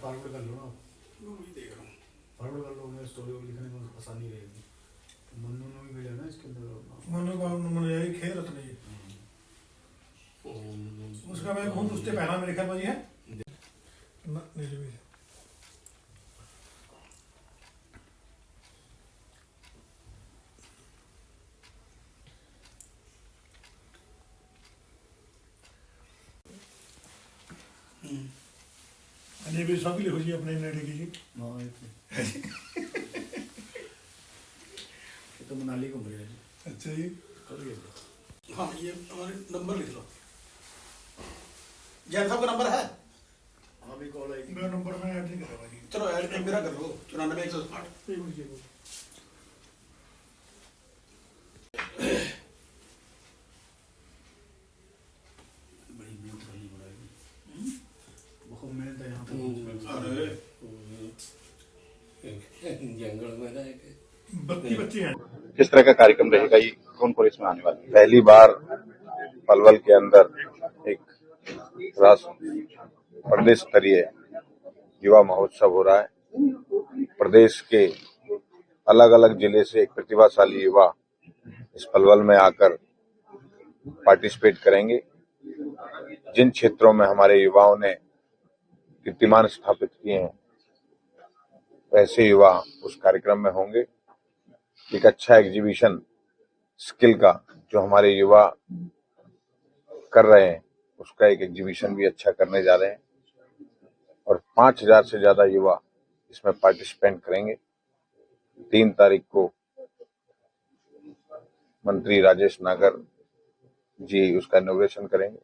Forward कर लो ना, मैं वही देख रहा हूँ। फॉरवर्ड कर लो, मैं स्टोरी को लिखने में आसानी रहेगी। मन्नू ने भी भेजा ना इसके अंदर, मनु का मैंने यही खेल रत्न जी उसका मैं बहुत उससे पहला मेरे ख्याल में जी है ना नीचे भी अजय भी सब लिखो जी अपने नेड़े की जी। हाँ ये तो मनाली घूम रहे हैं जी। अच्छा जी कर गए। हाँ ये हमारे नंबर लिख लो। जैन साहब का नंबर है? हाँ भी कॉल आएगी। मेरा नंबर मैं ऐड नहीं करूँगा जी। चलो ऐड मेरा कर लो 94 160। बड़ी मेहनत करनी पड़ेगी, बहुत मेहनत है यहाँ पे। अरे जंगल में रह के 32 बच्चे हैं। किस तरह का कार्यक्रम रहेगा ये कौन कौन इसमें आने वाला है? पहली बार पलवल के अंदर एक प्रदेश स्तरीय युवा महोत्सव हो रहा है। प्रदेश के अलग अलग जिले से एक प्रतिभाशाली युवा इस पलवल में आकर पार्टिसिपेट करेंगे। जिन क्षेत्रों में हमारे युवाओं ने कीर्तिमान स्थापित किए हैं वैसे युवा उस कार्यक्रम में होंगे। एक अच्छा एग्जीबिशन स्किल का जो हमारे युवा कर रहे हैं उसका एक एग्जीबिशन भी अच्छा करने जा रहे हैं और 5000 से ज्यादा युवा इसमें पार्टिसिपेट करेंगे। 3 तारीख को मंत्री राजेश नागर जी उसका इनॉग्रेशन करेंगे।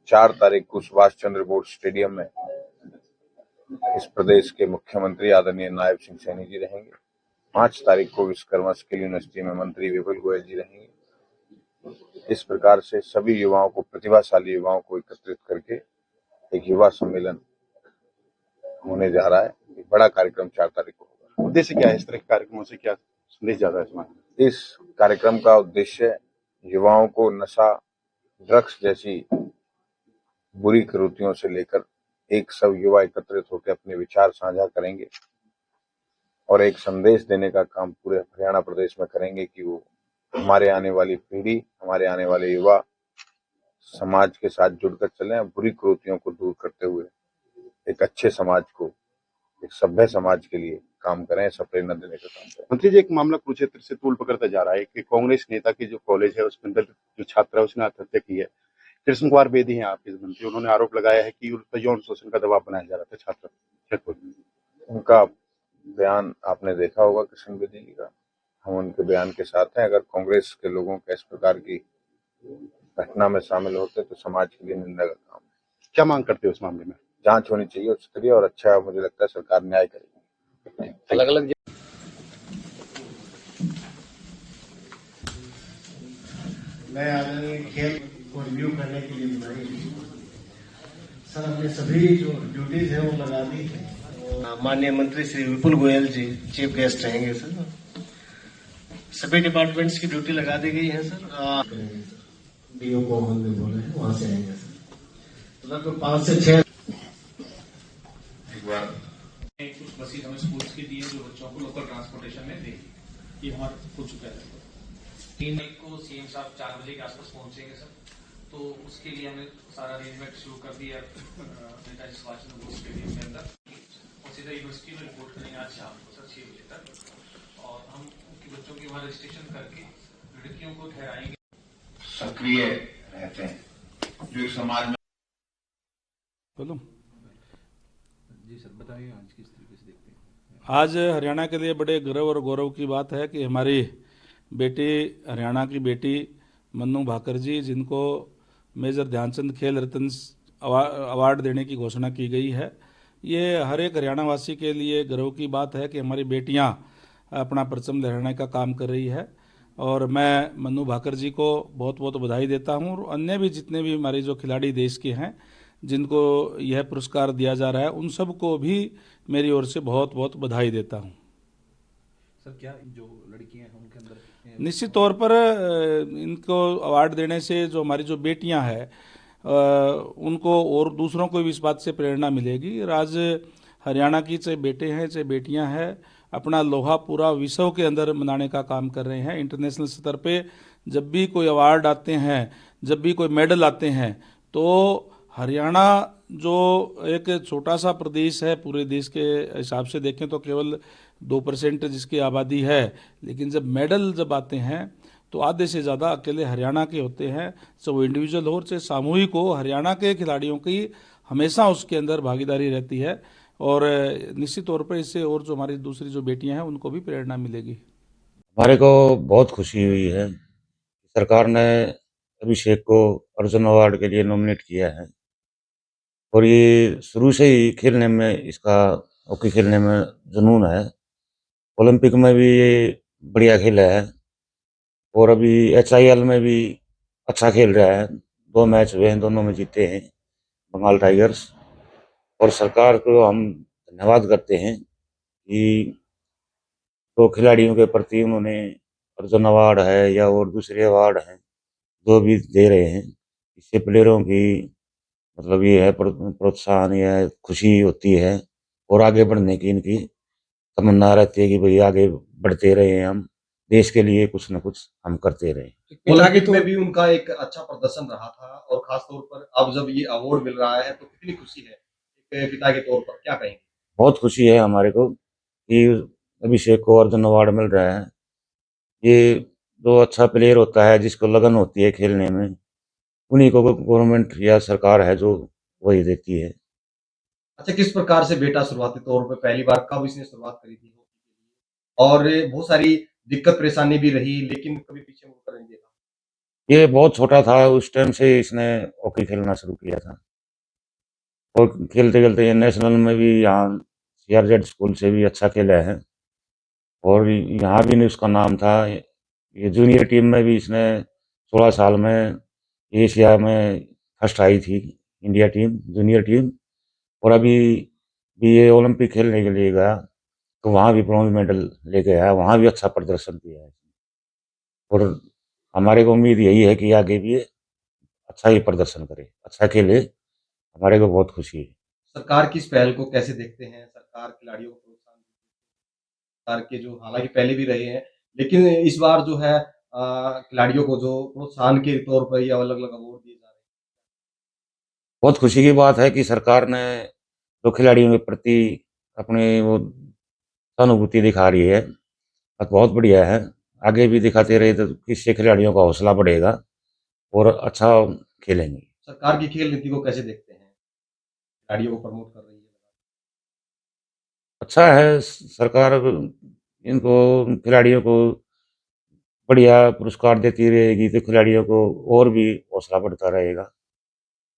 4 तारीख को सुभाष चंद्र बोस स्टेडियम में इस प्रदेश के मुख्यमंत्री आदरणीय नायब सिंह सैनी जी रहेंगे। 5 तारीख को विश्वकर्मा स्किल यूनिवर्सिटी में मंत्री विपुल गोयल जी रहेंगे। इस प्रकार से सभी युवाओं को, प्रतिभाशाली युवाओं को एकत्रित करके एक युवा सम्मेलन होने जा रहा है। एक बड़ा कार्यक्रम 4 तारीख को होगा। उद्देश्य क्या है इस तरह के कार्यक्रमों से, क्या संदेश ज्यादा है इसमें? इस कार्यक्रम का उद्देश्य युवाओं को नशा, ड्रग्स जैसी बुरी कुरीतियों से लेकर एक सब युवा एकत्रित होकर अपने विचार साझा करेंगे और एक संदेश देने का काम पूरे हरियाणा प्रदेश में करेंगे कि वो हमारे आने वाली पीढ़ी, हमारे आने वाले युवा समाज के साथ जुड़कर चलें और बुरी कुरीतियों को दूर करते हुए एक अच्छे समाज को, एक सभ्य समाज के लिए काम करें। ऐसा प्रेरणा देने का काम करें। मंत्री जी, एक मामला कुरुक्षेत्र से तूल पकड़ता जा रहा है कि कांग्रेस नेता की जो कॉलेज है उसके अंदर जो छात्र है उसने आत्महत्या की है। कृष्ण कुमार बेदी हैं आपके मंत्री, उन्होंने आरोप लगाया है कि उस पर यौन शोषण का दबाव बनाया जा रहा था छात्र। उनका बयान आपने देखा होगा कृष्ण बेदी जी का, हम उनके बयान के साथ हैं। अगर कांग्रेस के लोगों का इस प्रकार की घटना में शामिल होते तो समाज के लिए निंदा का काम है। क्या मांग करते हो इस मामले में? जांच होनी चाहिए उच्च स्तरीय और अच्छा, मुझे लगता है सरकार न्याय करेगी। अलग अलग मैं आदरणीय खेल को रिव्यू करने के लिए बुलाई सर। हमने सभी जो ड्यूटीज है वो लगा दी है। माननीय मंत्री श्री विपुल गोयल जी चीफ गेस्ट रहेंगे सर। सभी डिपार्टमेंट्स की ड्यूटी लगा दी गई है सर। डीओ को हम भी बोले हैं वहां से आएंगे सर। लगभग 5 से 6 कुछ बसेस हमें स्कूल्स की दी है जो बच्चों को लोकल ट्रांसपोर्टेशन में देगी। ये हमारा हो चुका है। 3 मई को सीएम साहब 4 बजे के आसपास पहुंचेंगे सर, तो उसके लिए हमने सारा अरेंजमेंट शुरू कर दिया नेताजी सुभाष चंद्र बोस स्टेडियम के अंदर और सीधा यूनिवर्सिटी में रिपोर्ट करेंगे आज शाम को सर 6 बजे तक। और हम उनके बच्चों की वहां रजिस्ट्रेशन करके लड़कियों को ठहराएंगे। सक्रिय रहते हैं जो समाज में। बोलो जी सर, बताइए आज किस तरीके से देखते हैं? आज हरियाणा के लिए बड़े गर्व और गौरव की बात है कि हमारी बेटी, हरियाणा की बेटी मन्नू भाकर जी, जिनको मेजर ध्यानचंद खेल रत्न अवार्ड देने की घोषणा की गई है, ये हर एक हरियाणा वासी के लिए गर्व की बात है कि हमारी बेटियां अपना परचम लहराने का काम कर रही है। और मैं मन्नू भाकर जी को बहुत बहुत बधाई देता हूं और अन्य भी जितने भी हमारे जो खिलाड़ी देश के हैं जिनको यह पुरस्कार दिया जा रहा है उन सबको भी मेरी ओर से बहुत बहुत बधाई देता हूं। सर क्या जो लड़कियां हैं उनके अंदर निश्चित तौर पर इनको अवार्ड देने से जो हमारी जो बेटियां हैं उनको और दूसरों को भी इस बात से प्रेरणा मिलेगी। आज हरियाणा की चाहे बेटे हैं चाहे बेटियां हैं, अपना लोहा पूरा विश्व के अंदर मनाने का काम कर रहे हैं। इंटरनेशनल स्तर पे जब भी कोई अवार्ड आते हैं, जब भी कोई मेडल आते हैं, तो हरियाणा जो एक छोटा सा प्रदेश है, पूरे देश के हिसाब से देखें तो केवल 2% जिसकी आबादी है, लेकिन जब मेडल जब आते हैं तो आधे से ज़्यादा अकेले हरियाणा के होते हैं। चाहे वो इंडिविजुअल हो चाहे सामूहिक हो, हरियाणा के खिलाड़ियों की हमेशा उसके अंदर भागीदारी रहती है। और निश्चित तौर पर इससे और जो हमारी दूसरी जो बेटियां हैं उनको भी प्रेरणा मिलेगी। हमारे को बहुत खुशी हुई है, सरकार ने अभिषेक को अर्जुन अवार्ड के लिए नॉमिनेट किया है। और ये शुरू से ही खेलने में, इसका हॉकी खेलने में जुनून है। ओलंपिक में भी ये बढ़िया खेला है और अभी HIL में भी अच्छा खेल रहा है। 2 मैच हुए हैं, दोनों में जीते हैं बंगाल टाइगर्स। और सरकार को हम धन्यवाद करते हैं कि तो खिलाड़ियों के प्रति उन्होंने अर्जुन अवार्ड है या और दूसरे अवार्ड हैं जो भी दे रहे हैं, इससे प्लेयरों की मतलब ये है प्रोत्साहन या खुशी होती है और आगे बढ़ने की इनकी तमन्ना रहती है कि भाई आगे बढ़ते रहे, हम देश के लिए कुछ न कुछ हम करते रहे। ओलंपिक में भी उनका एक अच्छा प्रदर्शन रहा था और खास तौर पर अब जब ये अवार्ड मिल रहा है तो कितनी खुशी है एक पिता के तौर पर, क्या कहेंगे? बहुत खुशी है हमारे को कि अभिषेक को अर्जुन अवार्ड मिल रहा है। ये जो अच्छा प्लेयर होता है, जिसको लगन होती है खेलने में, उन्हीं को गवर्नमेंट या सरकार है जो वही देती है। अच्छा, किस प्रकार से बेटा शुरुआती तौर पर पहली बार कब इसने शुरुआत करी थी और बहुत सारी दिक्कत परेशानी भी रही लेकिन कभी पीछे मुड़कर नहीं देखा? ये बहुत छोटा था उस टाइम से इसने हॉकी खेलना शुरू किया था और खेलते खेलते ये नेशनल में भी यहाँ CRZ स्कूल से भी अच्छा खेला है और यहाँ भी उसका नाम था। ये जूनियर टीम में भी इसने 16 साल में एशिया में फर्स्ट आई थी, इंडिया टीम जूनियर टीम। और अभी भी ये ओलंपिक खेलने के लिए गया तो वहाँ भी ब्रॉन्ज मेडल लेके आया, वहाँ भी अच्छा प्रदर्शन किया है। और हमारे को उम्मीद यही है कि आगे भी ये अच्छा ही प्रदर्शन करे, अच्छा खेले। हमारे को बहुत खुशी है। सरकार की इस पहल को कैसे देखते हैं? सरकार खिलाड़ियों को प्रोत्साहन, सरकार के जो हालांकि पहले भी रहे हैं लेकिन इस बार जो है खिलाड़ियों को जो प्रोत्साहन के तौर पर या अलग अलग अवार्ड दिए जा रहे हैं। बहुत खुशी की बात है कि सरकार ने जो खिलाड़ियों के प्रति अपनी वो सहानुभूति दिखा रही है, बहुत बढ़िया है। आगे भी दिखाते रहे तो इससे खिलाड़ियों का हौसला बढ़ेगा और अच्छा खेलेंगे। सरकार की खेल नीति को कैसे देखते हैं? खिलाड़ियों को प्रमोट कर रही है। अच्छा है, सरकार इनको खिलाड़ियों को बढ़िया पुरस्कार देती रहेगी तो खिलाड़ियों को और भी हौसला बढ़ता रहेगा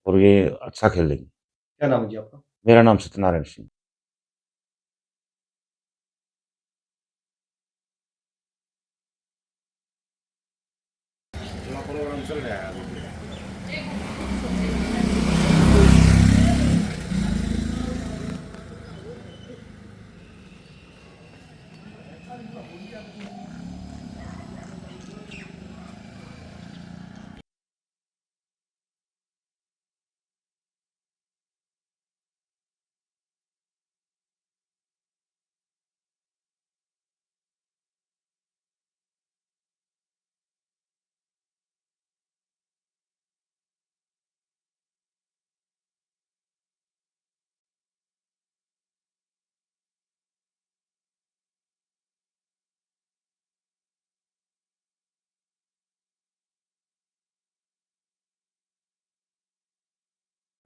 और ये अच्छा खेलेंगे। क्या नाम है जी आपका? मेरा नाम सत्यनारायण सिंह।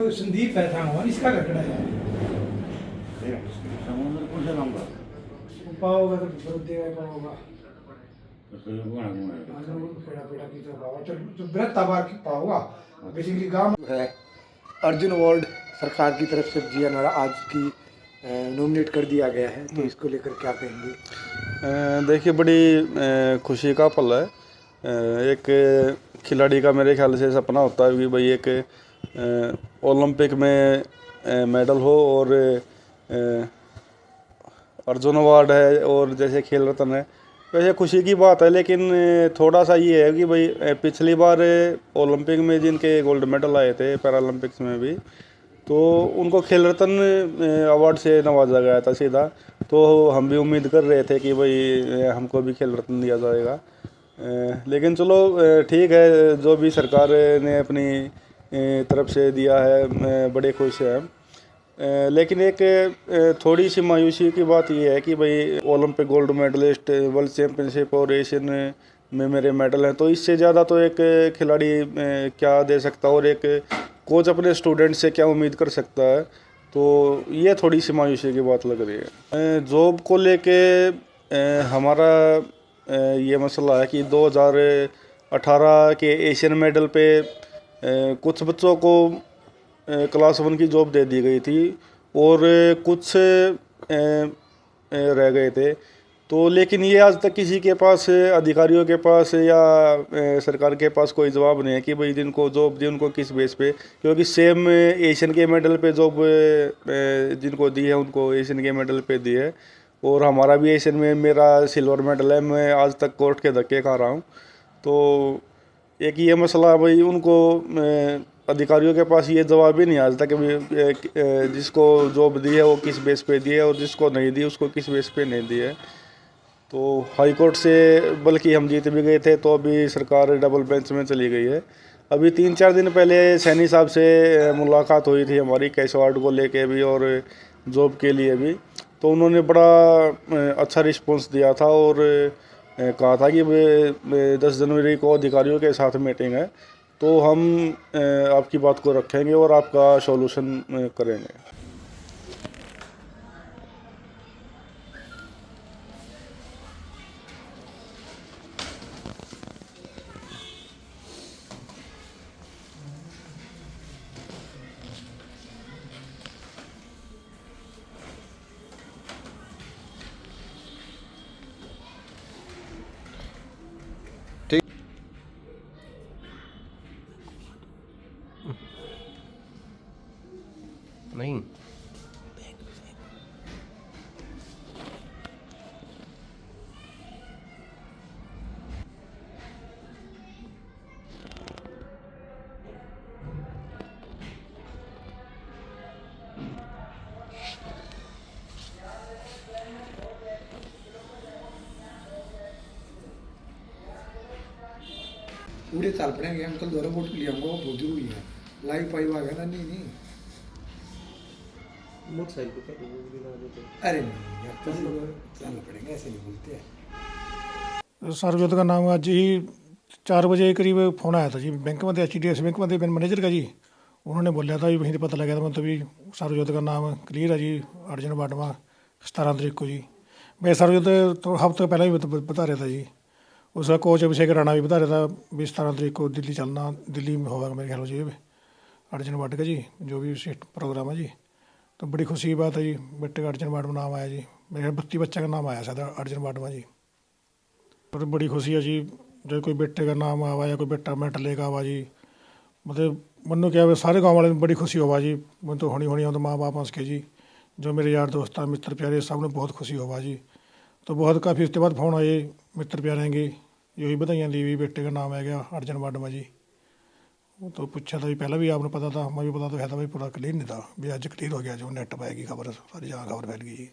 संदीप बैठा हुआ, इसका लकड़ा है पाओगा तो विरोध देगा पाओगा पेड़ा की तरफ आओ तो व्रत तबार की पाओगा बेसिकली गांव है। अर्जुन अवार्ड सरकार की तरफ से जिया आज की नॉमिनेट कर दिया गया है, तो इसको लेकर क्या कहेंगे? देखिए, बड़ी खुशी का पल है। एक खिलाड़ी का मेरे ख्याल से सपना होता है कि भाई एक ओलंपिक में मेडल हो और अर्जुन अवार्ड है और जैसे खेल रत्न है, वैसे खुशी की बात है। लेकिन थोड़ा सा ये है कि भाई पिछली बार ओलंपिक में जिनके गोल्ड मेडल आए थे, पैरालंपिक्स में भी, तो उनको खेल रत्न अवार्ड से नवाजा गया था सीधा। तो हम भी उम्मीद कर रहे थे कि भाई हमको भी खेल रत्न दिया जाएगा, लेकिन चलो ठीक है, जो भी सरकार ने अपनी तरफ से दिया है बड़े खुश हैं। लेकिन एक थोड़ी सी मायूसी की बात यह है कि भाई Olympic gold medallist, world championship और एशियन में मेरे मेडल हैं, तो इससे ज़्यादा तो एक खिलाड़ी क्या दे सकता है और एक कोच अपने स्टूडेंट से क्या उम्मीद कर सकता है। तो ये थोड़ी सी मायूसी की बात लग रही है। जॉब को लेके हमारा ये मसला है कि 2018 के एशियन मेडल पे कुछ बच्चों को क्लास 1 की जॉब दे दी गई थी और कुछ रह गए थे। तो लेकिन ये आज तक किसी के पास, अधिकारियों के पास या सरकार के पास कोई जवाब नहीं है कि भाई जिनको जॉब दी उनको किस बेस पे, क्योंकि सेम एशियन के मेडल पे जॉब जिनको दी है उनको एशियन के मेडल पे दी है, और हमारा भी एशियन में मेरा सिल्वर मेडल है। मैं आज तक कोर्ट के धक्के खा रहा हूँ। तो एक ये मसला भाई, उनको अधिकारियों के पास ये जवाब ही नहीं आज तक कि जिसको जॉब दी है वो किस बेस पे दी है और जिसको नहीं दी उसको किस बेस पे नहीं दी है। तो हाई कोर्ट से बल्कि हम जीत भी गए थे, तो अभी सरकार डबल बेंच में चली गई है। अभी 3-4 दिन पहले सैनी साहब से मुलाकात हुई थी हमारी कैश अवार्ड को लेके भी और जॉब के लिए भी। तो उन्होंने बड़ा अच्छा रिस्पॉन्स दिया था और कहा था कि 10 जनवरी को अधिकारियों के साथ मीटिंग है, तो हम आपकी बात को रखेंगे और आपका सॉल्यूशन करेंगे। नहीं पूरे चाल पड़ेंगे हम कल दोबारा वोट के लिए, हमको बहुत जरूरी है। लाइव पाई हुआ है ना, नहीं अरे नहीं यार, तो चलना पड़ेगा, ऐसे नहीं बोलते हैं। सर्वजोत का नाम आज ही 4 बजे करीब फ़ोन आया था जी बैंक में, HDFC बैंक में मैनेजर का जी। उन्होंने बोला था, वहीं से पता लगा था, मतलब भी सर्वजोत का नाम क्लियर है जी, अर्जुन बाटवा 17 तारीख को जी। मैं सर्वजोत तो हफ्ते पहले भी बता रहा था जी। उसका कोच अभिषेक राणा भी बता रहा था 17 तारीख को दिल्ली चलना, दिल्ली में होगा मेरे ख्याल जी अर्जुन बाटवा जी, जो भी प्रोग्राम है जी। तो बड़ी खुशी की बात है जी, बेटे का अर्जुन बाटवा नाम आया जी। मेरे 32 बच्चे का नाम आया शायद अर्जुन बाटवा जी। और बड़ी खुशी है जी, जो कोई बेटे का नाम आवा या कोई बेटा मेडल लेगा आवा जी। मतलब मनु क्या सारे गाँव वाले बड़ी खुशी होगा जी। मैं तो होनी तो माँ बाप हंस के जी, जो मेरे यार दोस्त मित्र प्यारे सब ने बहुत खुशी होगा जी। तो बहुत काफ़ी उसके बाद फ़ोन आए मित्र प्यारे की, यही बधाइयाँ दी हुई, बेटे का नाम है गया अर्जुन बाटवा जी। तो पूछा था भी, पहले भी आपने पता था, मैं भी पता तो है था भाई, पूरा क्लियर नहीं था भी, आज क्लियर हो गया जो नेट पर आएगी खबर, सारी जगह खबर फैल गई जी।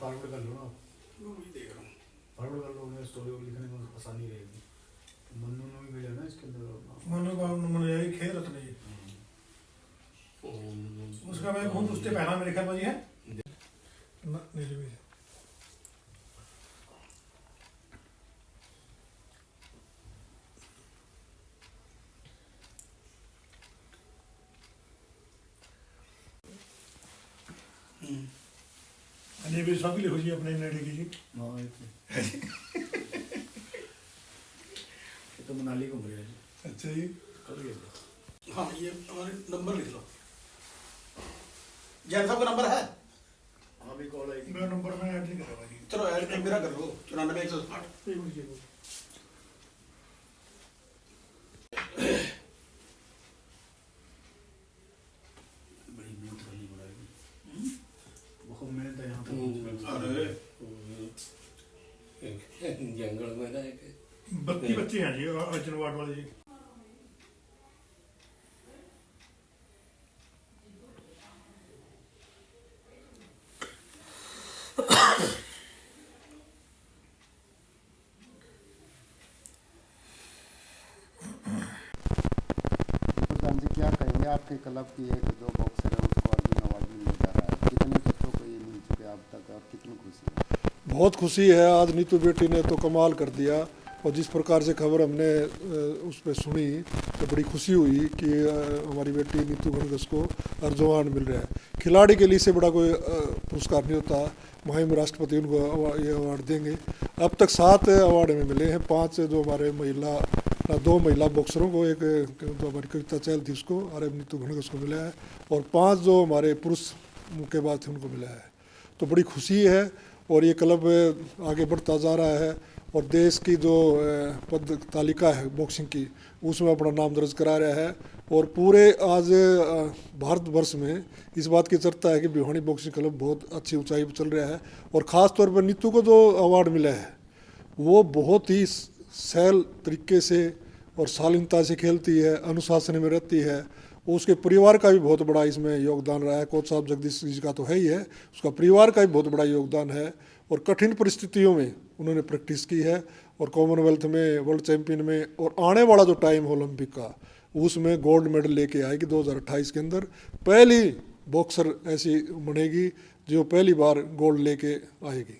फॉरवर्ड कर लो, फॉरवर्ड कर लो, मैं स्टोरी लिखने में आसानी रहेगी। मनु ने भी भेजा ना इसके अंदर, मनु का यही खेल रत्न जी, उसका मैं खूब उससे पहला मेरे ख्याल में जी है नीले भी। अने भी सब लिखो जी अपने नेड़े की जी। तो मनाली घूम रहे हैं जी। अच्छा जी, कल गए। हाँ, ये हमारे नंबर लिख लो, जैन साहब का नंबर है। हाँ भी कॉल आएगी, मेरा नंबर मैं ऐड नहीं कर रहा जी। चलो ऐड मेरा कर लो, 94 160। बड़ी मेहनत करनी पड़ेगी, बहुत मेहनत है यहाँ पे। अरे जंगल में रह के 32 बच्चे हैं जी अर्जुन अवार्ड वाले जी। आपके क्लब की एक जो बॉक्सर है उसको अर्जुन अवार्ड मिलने जा रहा है, कितने बच्चों को ये मिल चुके हैं अब तक और कितनी खुशी है? बहुत खुशी है। आज नीतू बेटी ने तो कमाल कर दिया, और जिस प्रकार से खबर हमने उस पर सुनी तो बड़ी खुशी हुई कि हमारी बेटी नीतू घनघस को अर्जुन अवार्ड मिल रहा है। खिलाड़ी के लिए से बड़ा कोई पुरस्कार नहीं होता। माननीय राष्ट्रपति उनको ये अवार्ड देंगे। अब तक 7 अवार्ड में मिले हैं, 5 जो हमारे 2 महिला बॉक्सरों को, एक जो हमारी कविता चहल थी उसको, और अब नीतू घनघस को मिला है, और 5 जो हमारे पुरुष मुक्केबाज थे उनको मिला है। तो बड़ी खुशी है, और ये क्लब आगे बढ़ता जा रहा है, और देश की जो पद तालिका है बॉक्सिंग की उसमें अपना नाम दर्ज करा रहा है। और पूरे आज भारतवर्ष में इस बात की चर्चा है कि भिवानी बॉक्सिंग क्लब बहुत अच्छी ऊंचाई पर चल रहा है। और ख़ास तौर पर नीतू को जो अवार्ड मिला है वो बहुत ही सहल तरीके से और शालीनता से खेलती है, अनुशासन में रहती है। उसके परिवार का भी बहुत बड़ा इसमें योगदान रहा है। कोच साहब जगदीश जी का तो है ही है, उसका परिवार का भी बहुत बड़ा योगदान है। और कठिन परिस्थितियों में उन्होंने प्रैक्टिस की है, और कॉमनवेल्थ में, वर्ल्ड चैंपियन में, और आने वाला जो टाइम है ओलंपिक का उसमें गोल्ड मेडल लेके आएगी। 2028 के अंदर पहली बॉक्सर ऐसी बनेगी जो पहली बार गोल्ड लेके आएगी।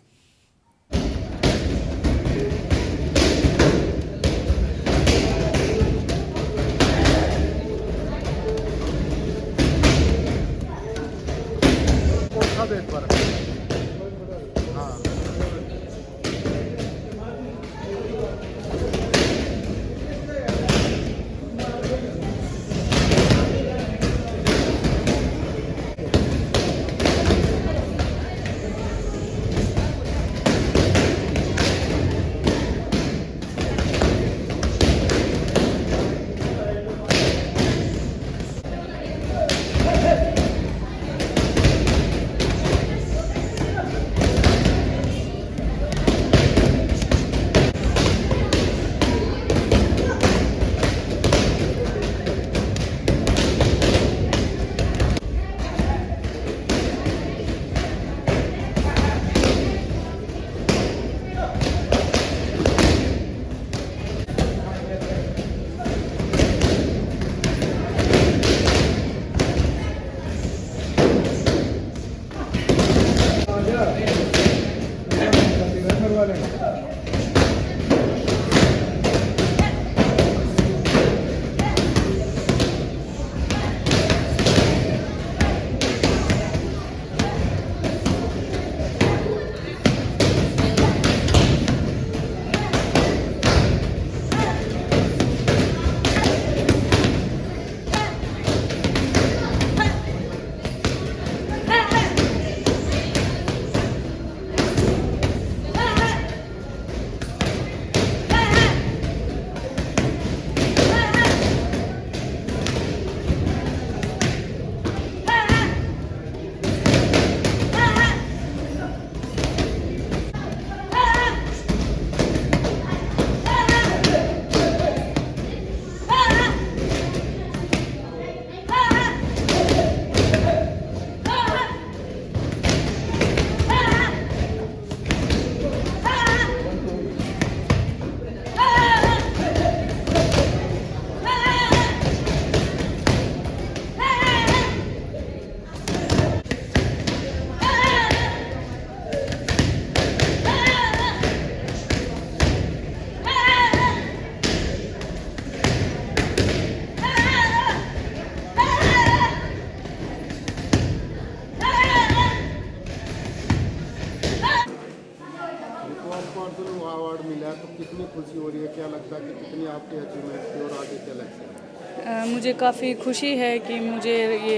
अवार्ड मिला तो कितनी खुशी हो रही है, क्या लगता है कि कितनी आपकी अचीवमेंट थी और आगे क्या लगता है? मुझे काफ़ी खुशी है कि मुझे ये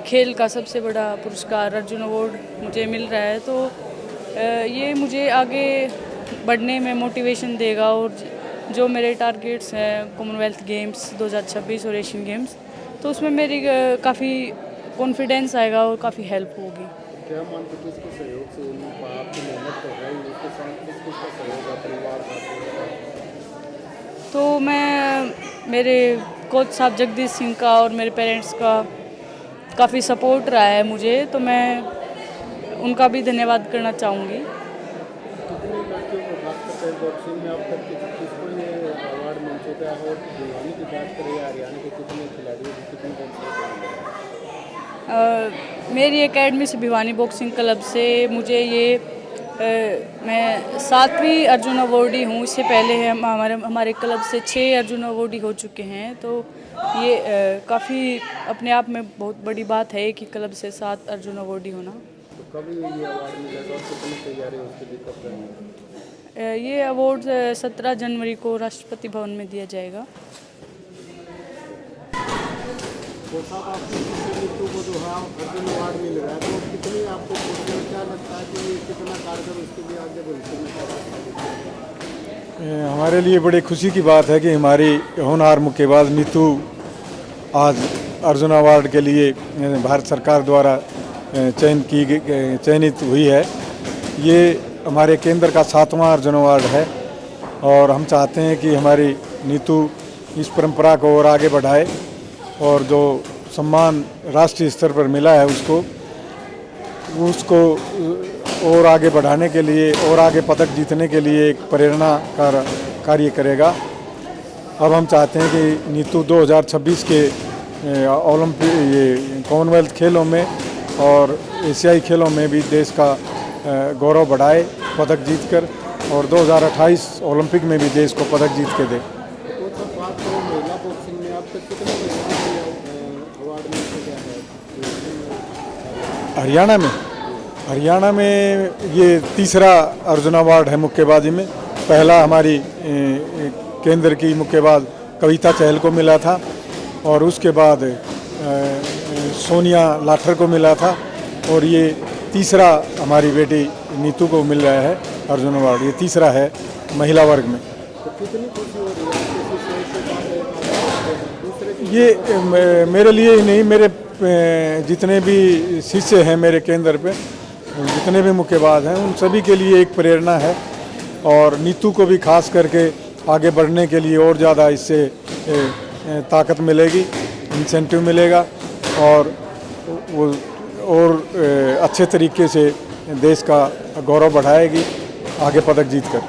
खेल का सबसे बड़ा पुरस्कार अर्जुन अवार्ड मुझे मिल रहा है। तो ये मुझे आगे बढ़ने में मोटिवेशन देगा, और जो मेरे टारगेट्स हैं कॉमनवेल्थ गेम्स 2026 और एशियन गेम्स, तो उसमें मेरी काफ़ी कॉन्फिडेंस आएगा और काफ़ी हेल्प होगी। क्या मानते किसके सहयोग से आपकी मेहनत तो है ही, उसके साथ किसका सहयोग है, परिवार का? तो मैं मेरे कोच साहब जगदीश सिंह का और मेरे पेरेंट्स का काफ़ी सपोर्ट रहा है मुझे, तो मैं उनका भी धन्यवाद करना चाहूँगी। कितने लड़कियों को खासकर बॉक्सिंग में अब तक किसको ये अवार्ड मिल छोटे और भिवानी की बात करें हरियाणा के कितने खिलाड़ियों को कितने मेरी एकेडमी से भिवानी बॉक्सिंग क्लब से मुझे ये मैं 7वीं अर्जुन अवॉर्डी हूँ। इससे पहले हमारे क्लब से 6 अर्जुन अवॉर्डी हो चुके हैं। तो ये काफ़ी अपने आप में बहुत बड़ी बात है कि क्लब से 7 अर्जुन अवॉर्डी होना। तो कब ये अवार्ड मिलेगा और कितनी तैयारी उसके लिए कब करनी है? ये अवार्ड 17 जनवरी को राष्ट्रपति भवन में दिया जाएगा। तो साहब आपकी नीतू को जो है अर्जुन अवार्ड मिल रहा है तो कितनी आपको क्या लगता है कि ये कितना कारगर उसके लिए आगे भविष्य में? हमारे लिए बड़ी खुशी की बात है कि हमारी होनहार मुक्केबाज नीतू आज अर्जुन अवार्ड के लिए भारत सरकार द्वारा चयनित हुई है। ये हमारे केंद्र का 7वां अर्जुन अवार्ड है और हम चाहते हैं कि हमारी नीतू इस परंपरा को और आगे बढ़ाए और जो सम्मान राष्ट्रीय स्तर पर मिला है उसको और आगे बढ़ाने के लिए और आगे पदक जीतने के लिए एक प्रेरणा का कार्य करेगा। अब हम चाहते हैं कि नीतू 2026 के कॉमनवेल्थ खेलों में और एशियाई खेलों में भी देश का गौरव बढ़ाए पदक जीतकर और 2028 ओलंपिक में भी देश को पदक जीत के दे। तो सब बात करें महिला बॉक्सिंग में अब तक कितने अवार्ड मिल गया है हरियाणा में ये तीसरा अर्जुन अवार्ड है मुक्केबाजी में। पहला हमारी केंद्र की मुक्केबाज कविता चहल को मिला था और उसके बाद सोनिया लाठर को मिला था और ये तीसरा हमारी बेटी नीतू को मिल रहा है अर्जुन अवार्ड। ये तीसरा है महिला वर्ग में। तो कितनी खुशी हो रही है? ये मेरे लिए ही नहीं, मेरे जितने भी शिष्य हैं मेरे केंद्र पे, जितने भी मुक्केबाज हैं उन सभी के लिए एक प्रेरणा है और नीतू को भी खास करके आगे बढ़ने के लिए और ज़्यादा इससे ताकत मिलेगी, इंसेंटिव मिलेगा और वो और अच्छे तरीके से देश का गौरव बढ़ाएगी आगे पदक जीतकर।